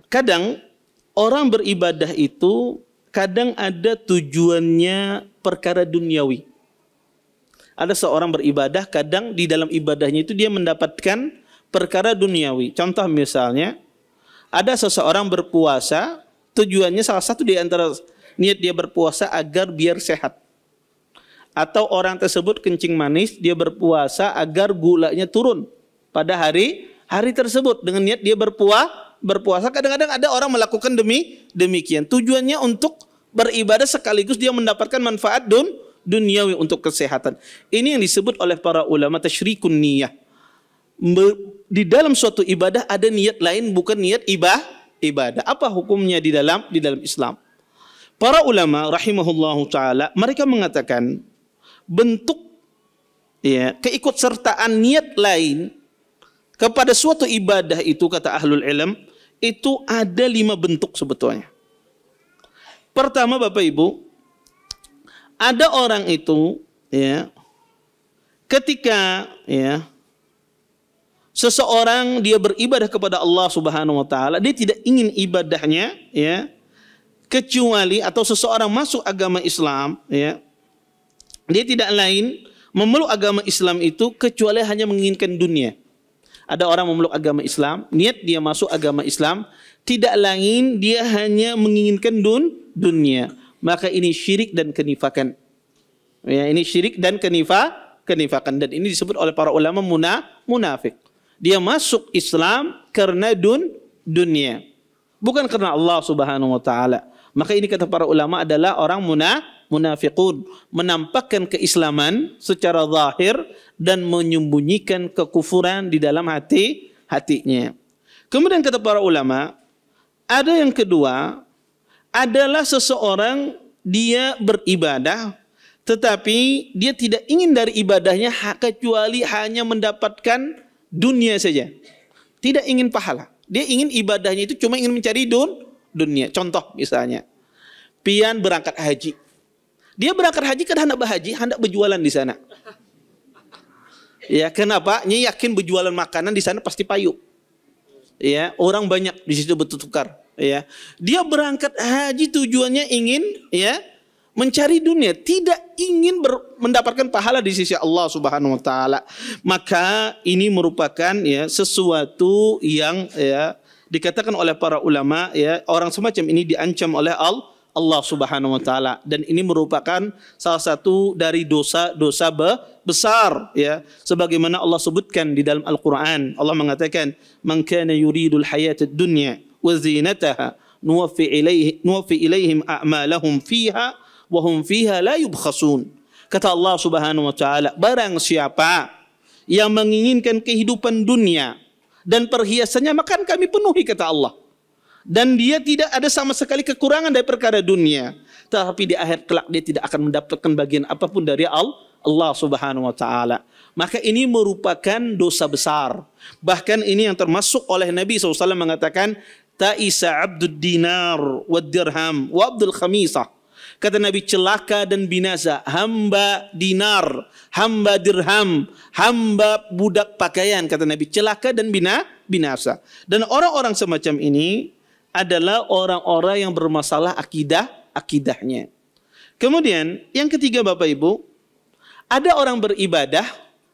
kadang orang beribadah itu kadang ada tujuannya perkara duniawi. Ada seorang beribadah, kadang di dalam ibadahnya itu dia mendapatkan perkara duniawi. Contoh misalnya, ada seseorang berpuasa, tujuannya salah satu di antara niat dia berpuasa agar biar sehat. Atau orang tersebut kencing manis, dia berpuasa agar gulanya turun pada hari tersebut. Dengan niat dia berpuasa. Kadang-kadang ada orang melakukan demikian. Tujuannya untuk beribadah sekaligus dia mendapatkan manfaat duniawi untuk kesehatan. Ini yang disebut oleh para ulama tasyrikun niyah. Di dalam suatu ibadah ada niat lain bukan niat ibadah. Apa hukumnya di dalam Islam? Para ulama rahimahullahu taala mereka mengatakan bentuk keikutsertaan niat lain kepada suatu ibadah itu, kata ahlul ilm, itu ada 5 bentuk sebetulnya. Pertama, Bapak Ibu, ada orang itu ketika seseorang dia beribadah kepada Allah Subhanahu wa taala, dia tidak ingin ibadahnya kecuali, atau seseorang masuk agama Islam dia tidak lain memeluk agama Islam itu kecuali hanya menginginkan dunia. Ada orang memeluk agama Islam, niat dia masuk agama Islam tidak lain dia hanya menginginkan dunia. Maka ini syirik dan kenifakan. Ini syirik dan kenifakan. Dan ini disebut oleh para ulama munafik. Dia masuk Islam karena dunia, bukan karena Allah Subhanahu wa taala. Maka ini kata para ulama adalah orang munafiqun, menampakkan keislaman secara zahir dan menyembunyikan kekufuran di dalam hatinya. Kemudian kata para ulama, ada yang kedua, adalah seseorang dia beribadah tetapi dia tidak ingin dari ibadahnya kecuali hanya mendapatkan dunia saja. Tidak ingin pahala. Dia ingin ibadahnya itu cuma ingin mencari dunia. Contoh misalnya, pian berangkat haji. Dia berangkat haji karena hendak berhaji, hendak berjualan di sana. Ya, kenapa? Dia yakin berjualan makanan di sana pasti payu. Ya, orang banyak di situ bertukar. Ya, dia berangkat haji tujuannya ingin mencari dunia, tidak ingin mendapatkan pahala di sisi Allah Subhanahu wa taala. Maka ini merupakan sesuatu yang dikatakan oleh para ulama, orang semacam ini diancam oleh Allah Subhanahu wa taala, dan ini merupakan salah satu dari dosa-dosa besar, sebagaimana Allah sebutkan di dalam Al-Qur'an. Allah mengatakan, "Man kana yuridul hayatad dunya wa zinataha nuwaffi ilaihim a'malahum fiha wa hum fiha la yubkhasun." Kata Allah Subhanahu wa taala, barang siapa yang menginginkan kehidupan dunia dan perhiasannya, maka kami penuhi, kata Allah. Dan dia tidak ada sama sekali kekurangan dari perkara dunia. Tapi di akhir kelak dia tidak akan mendapatkan bagian apapun dari Allah Subhanahu wa taala. Maka ini merupakan dosa besar. Bahkan ini yang termasuk oleh Nabi SAW mengatakan, ta'isa abdud dinar wa dirham wa abdul khamisah. Kata Nabi, celaka dan binasa hamba dinar, hamba dirham, hamba budak pakaian. Kata Nabi, celaka dan binasa. Dan orang-orang semacam ini adalah orang-orang yang bermasalah akidahnya. Kemudian yang ketiga, Bapak Ibu, ada orang beribadah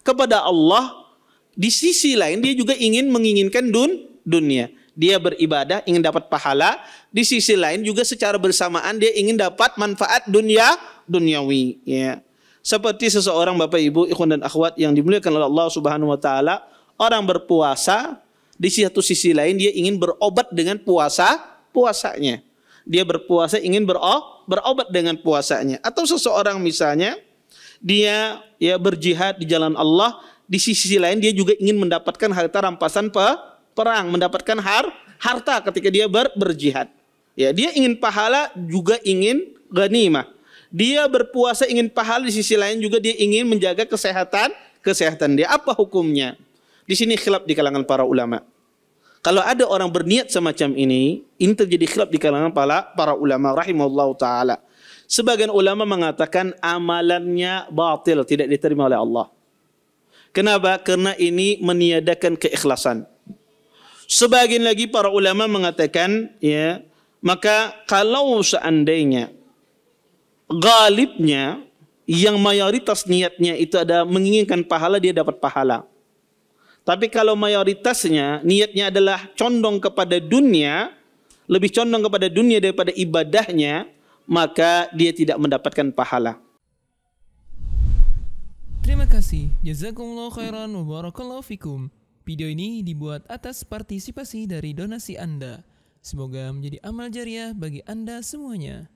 kepada Allah, di sisi lain dia juga menginginkan dunia. Dia beribadah ingin dapat pahala, di sisi lain juga secara bersamaan dia ingin dapat manfaat duniawi. Seperti seseorang, Bapak Ibu, ikhwan dan akhwat yang dimuliakan oleh Allah Subhanahu wa taala, orang berpuasa, di satu sisi lain dia ingin berobat dengan puasanya. Dia berpuasa ingin berobat dengan puasanya. Atau seseorang misalnya dia berjihad di jalan Allah, di sisi lain dia juga ingin mendapatkan harta rampasan perang, mendapatkan harta ketika dia berjihad. Dia ingin pahala juga ingin ghanimah. Dia berpuasa ingin pahala, di sisi lain juga dia ingin menjaga kesehatan dia. Apa hukumnya? Di sini khilaf di kalangan para ulama. Kalau ada orang berniat semacam ini terjadi khilaf di kalangan para ulama rahimahullahu taala. Sebagian ulama mengatakan amalannya batil, tidak diterima oleh Allah. Kenapa? Karena ini meniadakan keikhlasan. Sebagian lagi para ulama mengatakan, ya, maka kalau seandainya galibnya yang mayoritas niatnya itu ada menginginkan pahala, dia dapat pahala. Tapi kalau mayoritasnya niatnya adalah condong kepada dunia, lebih condong kepada dunia daripada ibadahnya, maka dia tidak mendapatkan pahala. Terima kasih. Jazakumullah khairan wa barakallahu fikum. Video ini dibuat atas partisipasi dari donasi Anda. Semoga menjadi amal jariah bagi Anda semuanya.